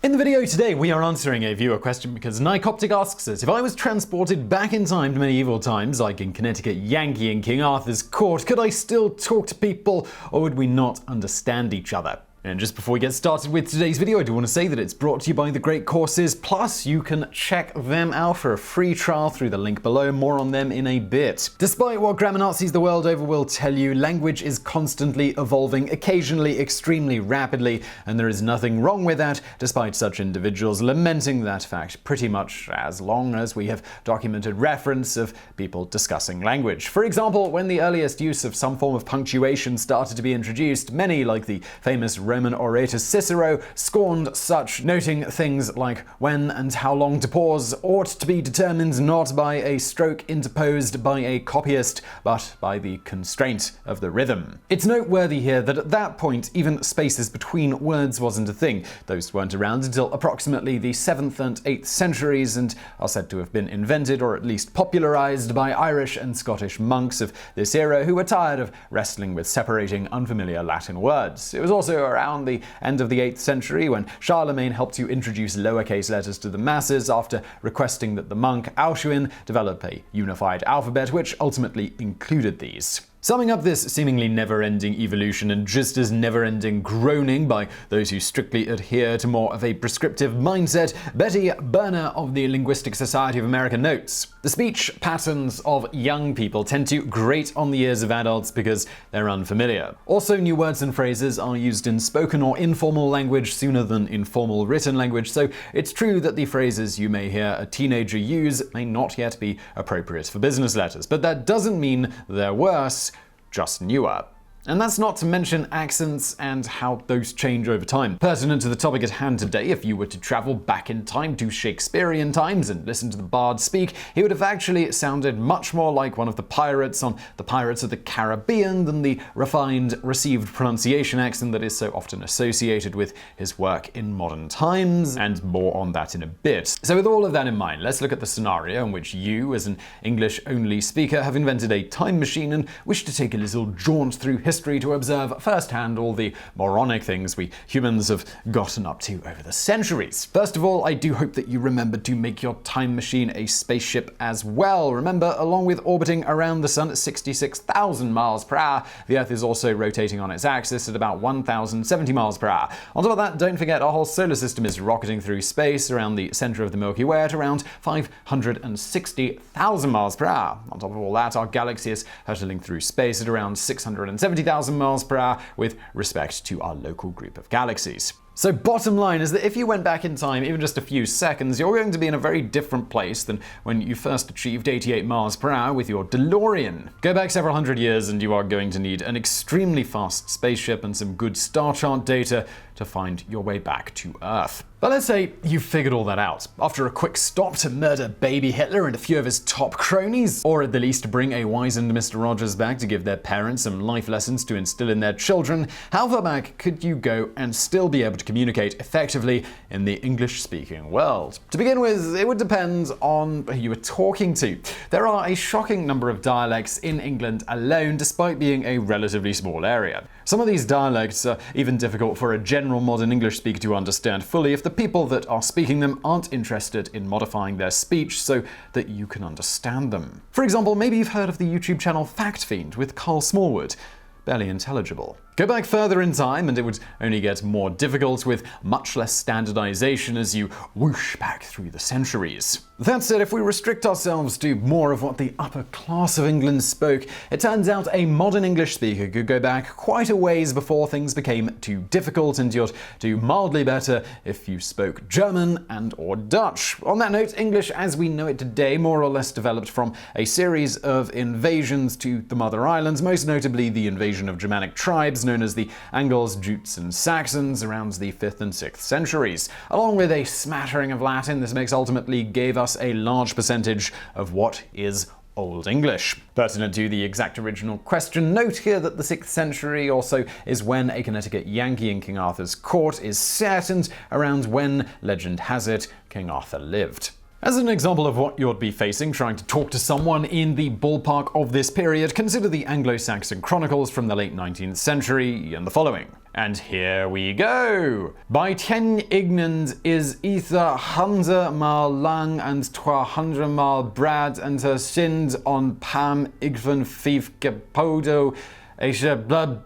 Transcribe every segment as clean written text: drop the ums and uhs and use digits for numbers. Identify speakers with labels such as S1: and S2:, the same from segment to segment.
S1: In the video today, we are answering a viewer question because Nicoptic asks us, if I was transported back in time to medieval times, like in Connecticut Yankee in King Arthur's court, could I still talk to people, or would we not understand each other? And just before we get started with today's video, I do want to say that it's brought to you by The Great Courses, plus you can check them out for a free trial through the link below. More on them in a bit. Despite what grammar Nazis the world over will tell you, language is constantly evolving, occasionally extremely rapidly, and there is nothing wrong with that, despite such individuals lamenting that fact pretty much as long as we have documented reference of people discussing language. For example, when the earliest use of some form of punctuation started to be introduced, many, like the famous Roman orator Cicero, scorned such, noting things like when and how long to pause ought to be determined not by a stroke interposed by a copyist, but by the constraint of the rhythm. It's noteworthy here that at that point, even spaces between words wasn't a thing. Those weren't around until approximately the 7th and 8th centuries, and are said to have been invented, or at least popularized, by Irish and Scottish monks of this era who were tired of wrestling with separating unfamiliar Latin words. It was also around the end of the 8th century when Charlemagne helped to introduce lowercase letters to the masses after requesting that the monk Alcuin develop a unified alphabet which ultimately included these. Summing up this seemingly never-ending evolution and just as never-ending groaning by those who strictly adhere to more of a prescriptive mindset, Betty Berner of the Linguistic Society of America notes, "The speech patterns of young people tend to grate on the ears of adults because they're unfamiliar. Also, new words and phrases are used in spoken or informal language sooner than in formal written language, so it's true that the phrases you may hear a teenager use may not yet be appropriate for business letters, but that doesn't mean they're worse, just newer." And that's not to mention accents and how those change over time. Pertinent to the topic at hand today, if you were to travel back in time to Shakespearean times and listen to the bard speak, he would have actually sounded much more like one of the pirates on the Pirates of the Caribbean than the refined, received pronunciation accent that is so often associated with his work in modern times, and more on that in a bit. So with all of that in mind, let's look at the scenario in which you, as an English-only speaker, have invented a time machine and wish to take a little jaunt through history to observe firsthand all the moronic things we humans have gotten up to over the centuries. First of all, I do hope that you remember to make your time machine a spaceship as well. Remember, along with orbiting around the sun at 66,000 miles per hour, the Earth is also rotating on its axis at about 1,070 miles per hour. On top of that, don't forget our whole solar system is rocketing through space around the center of the Milky Way at around 560,000 miles per hour. On top of all that, our galaxy is hurtling through space at around 670,000 miles per hour with respect to our local group of galaxies. So bottom line is that if you went back in time even just a few seconds, you're going to be in a very different place than when you first achieved 88 miles per hour with your DeLorean. Go back several hundred years and you are going to need an extremely fast spaceship and some good star chart data to find your way back to Earth. But let's say you figured all that out. After a quick stop to murder baby Hitler and a few of his top cronies, or at the least bring a wizened Mr. Rogers back to give their parents some life lessons to instill in their children, how far back could you go and still be able to communicate effectively in the English-speaking world? To begin with, it would depend on who you were talking to. There are a shocking number of dialects in England alone, despite being a relatively small area. Some of these dialects are even difficult for a general modern English speaker to understand fully if the people that are speaking them aren't interested in modifying their speech so that you can understand them. For example, maybe you've heard of the YouTube channel Fact Fiend with Carl Smallwood. Barely intelligible. Go back further in time and it would only get more difficult with much less standardization as you whoosh back through the centuries. That said, if we restrict ourselves to more of what the upper class of England spoke, it turns out a modern English speaker could go back quite a ways before things became too difficult, and you'd do mildly better if you spoke German and or Dutch. On that note, English as we know it today more or less developed from a series of invasions to the Mother Islands, most notably the invasion of Germanic tribes known as the Angles, Jutes, and Saxons around the 5th and 6th centuries. Along with a smattering of Latin, this mix ultimately gave us a large percentage of what is Old English. Pertinent to the exact original question, note here that the 6th century or so is when a Connecticut Yankee in King Arthur's court is set, and around when, legend has it, King Arthur lived. As an example of what you'd be facing trying to talk to someone in the ballpark of this period, consider the Anglo-Saxon Chronicles from the late 19th century and the following. And here we go. By 10 ignend is ether 100 mal lang and 200 mal brad and her sind on pam igvan fief gepodo asia blood.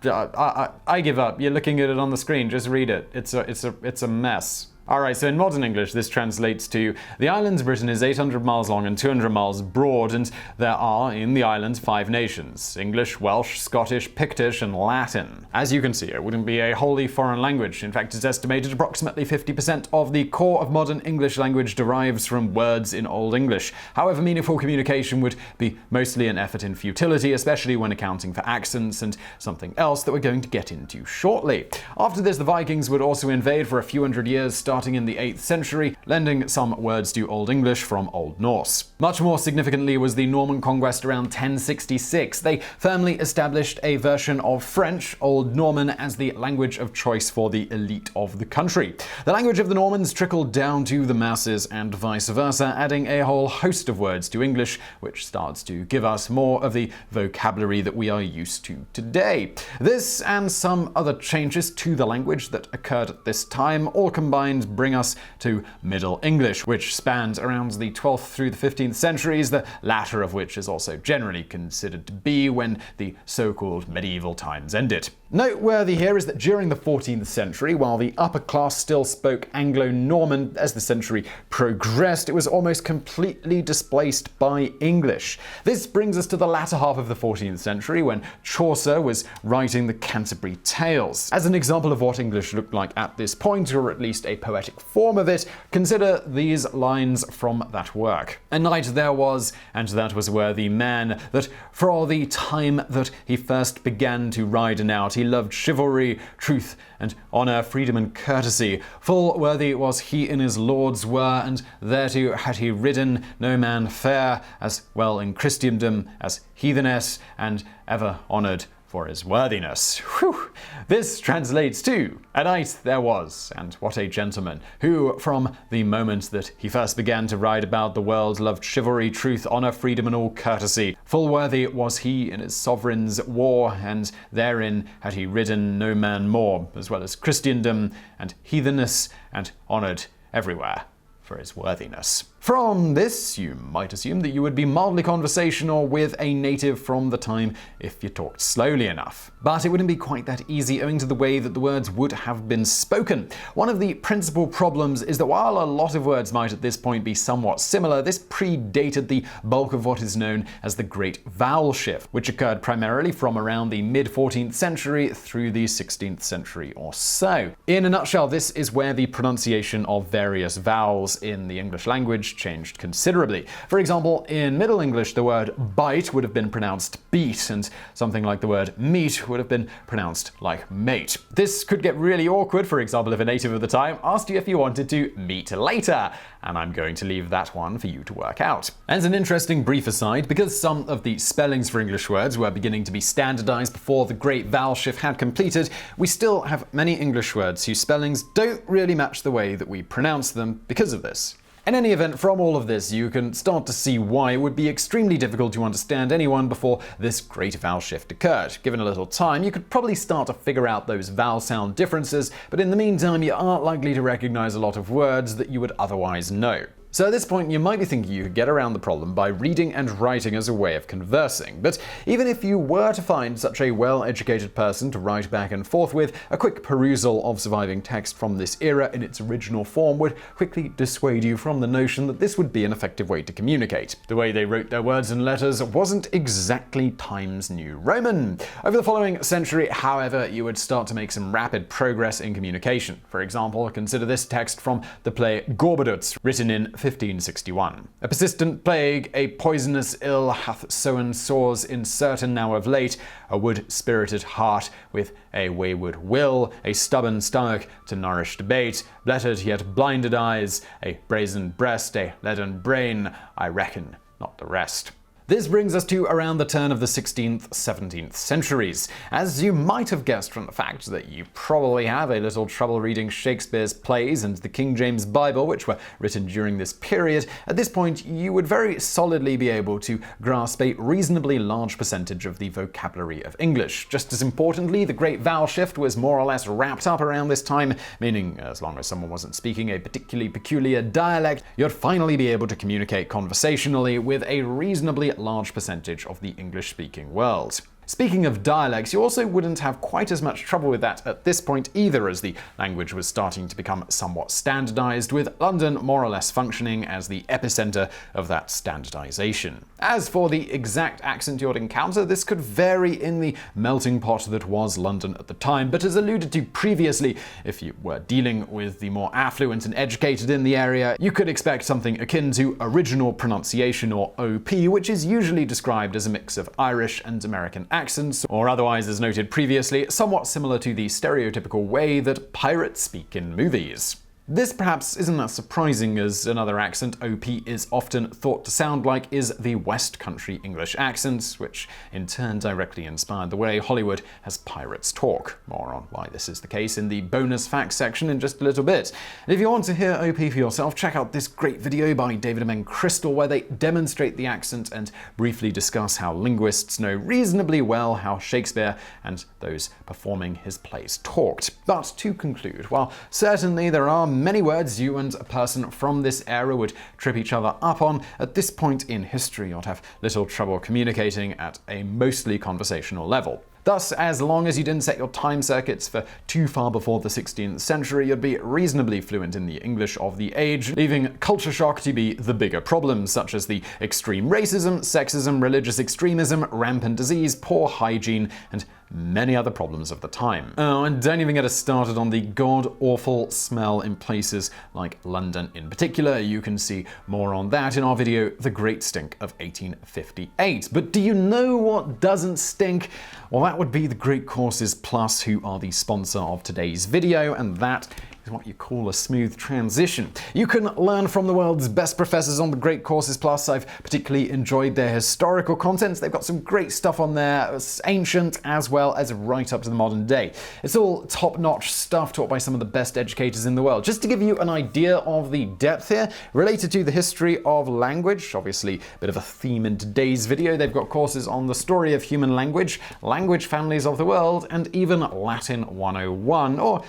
S1: I give up. You're looking at it on the screen. Just read it. It's a mess. Alright, so in modern English this translates to the island Britain is 800 miles long and 200 miles broad, and there are in the island 5 nations: English, Welsh, Scottish, Pictish, and Latin. As you can see, it wouldn't be a wholly foreign language. In fact, it's estimated approximately 50% of the core of modern English language derives from words in Old English. However, meaningful communication would be mostly an effort in futility, especially when accounting for accents and something else that we're going to get into shortly. After this, the Vikings would also invade for a few hundred years, starting in the 8th century, lending some words to Old English from Old Norse. Much more significantly was the Norman conquest around 1066. They firmly established a version of French, Old Norman, as the language of choice for the elite of the country. The language of the Normans trickled down to the masses and vice versa, adding a whole host of words to English, which starts to give us more of the vocabulary that we are used to today. This and some other changes to the language that occurred at this time all combined bring us to Middle English, which spanned around the 12th through the 15th centuries, the latter of which is also generally considered to be when the so-called medieval times ended. Noteworthy here is that during the 14th century, while the upper class still spoke Anglo-Norman, as the century progressed, it was almost completely displaced by English. This brings us to the latter half of the 14th century, when Chaucer was writing the Canterbury Tales. As an example of what English looked like at this point, or at least a poetic form of it, consider these lines from that work. A knight there was, and that was worthy man, that for the time that he first began to ride out, he loved chivalry, truth, and honour, freedom, and courtesy. Full worthy was he in his lords were, and thereto had he ridden, no man fair, as well in Christendom as heatheness, and ever honoured for his worthiness. Whew. This translates to, a knight there was, and what a gentleman, who from the moment that he first began to ride about the world loved chivalry, truth, honour, freedom, and all courtesy. Full worthy was he in his sovereign's war, and therein had he ridden no man more, as well as Christendom and heatheness, and honoured everywhere for his worthiness. From this, you might assume that you would be mildly conversational with a native from the time if you talked slowly enough. But it wouldn't be quite that easy owing to the way that the words would have been spoken. One of the principal problems is that while a lot of words might at this point be somewhat similar, this predated the bulk of what is known as the Great Vowel Shift, which occurred primarily from around the mid-14th century through the 16th century or so. In a nutshell, this is where the pronunciation of various vowels in the English language changed considerably. For example, in Middle English, the word bite would have been pronounced beat, and something like the word meat would have been pronounced like mate. This could get really awkward, for example, if a native of the time asked you if you wanted to meet later, and I'm going to leave that one for you to work out. As an interesting brief aside, because some of the spellings for English words were beginning to be standardized before the Great Vowel Shift had completed, we still have many English words whose spellings don't really match the way that we pronounce them because of this. In any event, from all of this, you can start to see why it would be extremely difficult to understand anyone before this great vowel shift occurred. Given a little time, you could probably start to figure out those vowel sound differences, but in the meantime, you aren't likely to recognize a lot of words that you would otherwise know. So at this point, you might be thinking you could get around the problem by reading and writing as a way of conversing. But even if you were to find such a well-educated person to write back and forth with, a quick perusal of surviving text from this era in its original form would quickly dissuade you from the notion that this would be an effective way to communicate. The way they wrote their words and letters wasn't exactly Times New Roman. Over the following century, however, you would start to make some rapid progress in communication. For example, consider this text from the play Gorboduc, written in 1561. A persistent plague, a poisonous ill, hath sown sores in certain now of late, a wood-spirited heart with a wayward will, a stubborn stomach to nourish debate, blettered yet blinded eyes, a brazen breast, a leaden brain, I reckon not the rest. This brings us to around the turn of the 16th, 17th centuries. As you might have guessed from the fact that you probably have a little trouble reading Shakespeare's plays and the King James Bible, which were written during this period, at this point you would very solidly be able to grasp a reasonably large percentage of the vocabulary of English. Just as importantly, the Great Vowel Shift was more or less wrapped up around this time, meaning as long as someone wasn't speaking a particularly peculiar dialect, you'd finally be able to communicate conversationally with a reasonably large percentage of the English-speaking world. Speaking of dialects, you also wouldn't have quite as much trouble with that at this point either, as the language was starting to become somewhat standardized, with London more or less functioning as the epicenter of that standardization. As for the exact accent you'd encounter, this could vary in the melting pot that was London at the time, but as alluded to previously, if you were dealing with the more affluent and educated in the area, you could expect something akin to original pronunciation, or OP, which is usually described as a mix of Irish and American accents, or otherwise, as noted previously, somewhat similar to the stereotypical way that pirates speak in movies. This perhaps isn't that surprising, as another accent OP is often thought to sound like is the West Country English accent, which in turn directly inspired the way Hollywood has pirates talk. More on why this is the case in the bonus facts section in just a little bit. And if you want to hear OP for yourself, check out this great video by David and Crystal, where they demonstrate the accent and briefly discuss how linguists know reasonably well how Shakespeare and those performing his plays talked. But to conclude, while certainly there are many words you and a person from this era would trip each other up on, at this point in history you'd have little trouble communicating at a mostly conversational level. Thus, as long as you didn't set your time circuits for too far before the 16th century, you'd be reasonably fluent in the English of the age, leaving culture shock to be the bigger problems, such as the extreme racism, sexism, religious extremism, rampant disease, poor hygiene, and many other problems of the time. Oh, and don't even get us started on the god-awful smell in places like London in particular. You can see more on that in our video, The Great Stink of 1858. But do you know what doesn't stink? Well, that would be the Great Courses Plus, who are the sponsor of today's video, and that is what you call a smooth transition. You can learn from the world's best professors on the Great Courses Plus. I've particularly enjoyed their historical content. They've got some great stuff on there, ancient as well as right up to the modern day. It's all top-notch stuff taught by some of the best educators in the world. Just to give you an idea of the depth here, related to the history of language, obviously a bit of a theme in today's video, they've got courses on the story of human language, language families of the world, and even Latin 101, or,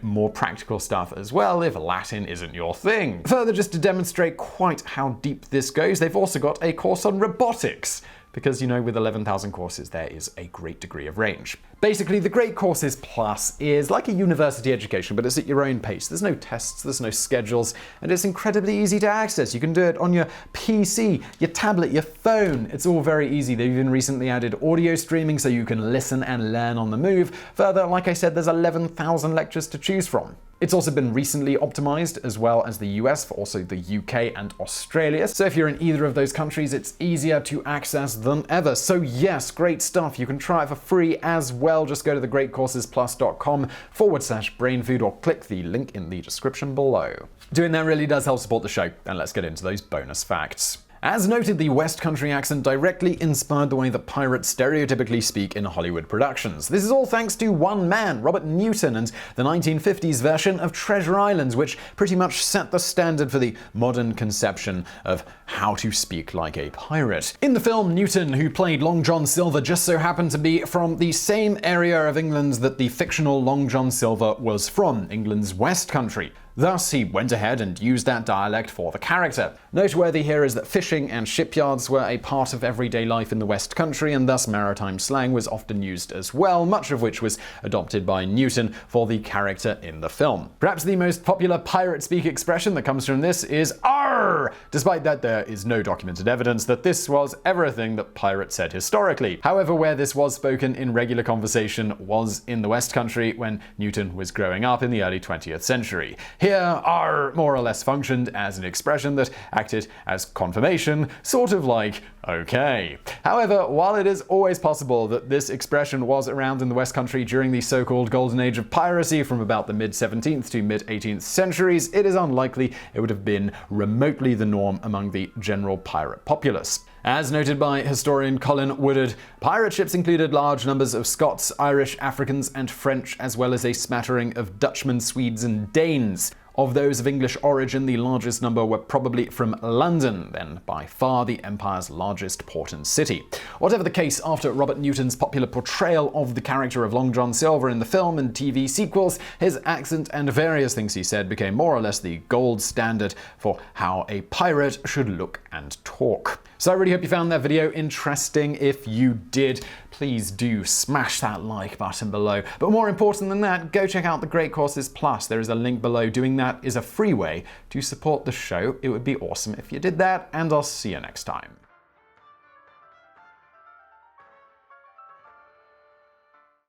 S1: more practical stuff as well if Latin isn't your thing. Further, just to demonstrate quite how deep this goes, they've also got a course on robotics, because with 11,000 courses there is a great degree of range. Basically, the Great Courses Plus is like a university education, but it's at your own pace. There's no tests, there's no schedules, and it's incredibly easy to access. You can do it on your PC, your tablet, your phone. It's all very easy. They've even recently added audio streaming so you can listen and learn on the move. Further, like I said, there's 11,000 lectures to choose from. It's also been recently optimized, as well as the US, for also the UK and Australia. So if you're in either of those countries, it's easier to access than ever. So yes, great stuff. You can try it for free as well. Just go to thegreatcoursesplus.com/brainfood or click the link in the description below. Doing that really does help support the show, and let's get into those bonus facts. As noted, the West Country accent directly inspired the way that pirates stereotypically speak in Hollywood productions. This is all thanks to one man, Robert Newton, and the 1950s version of Treasure Island, which pretty much set the standard for the modern conception of how to speak like a pirate. In the film, Newton, who played Long John Silver, just so happened to be from the same area of England that the fictional Long John Silver was from, England's West Country. Thus, he went ahead and used that dialect for the character. Noteworthy here is that fishing and shipyards were a part of everyday life in the West Country, and thus maritime slang was often used as well, much of which was adopted by Newton for the character in the film. Perhaps the most popular pirate speak expression that comes from this is "Arr!" Despite that, there is no documented evidence that this was ever a thing that pirates said historically. However, where this was spoken in regular conversation was in the West Country when Newton was growing up in the early 20th century. Here, "arr" more or less functioned as an expression that acted as confirmation, sort of like okay. However, while it is always possible that this expression was around in the West Country during the so-called golden age of piracy from about the mid-17th to mid-18th centuries, it is unlikely it would have been remotely remotely the norm among the general pirate populace. As noted by historian Colin Woodard, pirate ships included large numbers of Scots, Irish, Africans, and French, as well as a smattering of Dutchmen, Swedes, and Danes. Of those of English origin, the largest number were probably from London, then by far the empire's largest port and city. Whatever the case, after Robert Newton's popular portrayal of the character of Long John Silver in the film and TV sequels, his accent and various things he said became more or less the gold standard for how a pirate should look and talk. So I really hope you found that video interesting. If you did, please do smash that like button below. But more important than that, go check out the Great Courses Plus. There is a link below. Doing that is a free way to support the show. It would be awesome if you did that, and I'll see you next time.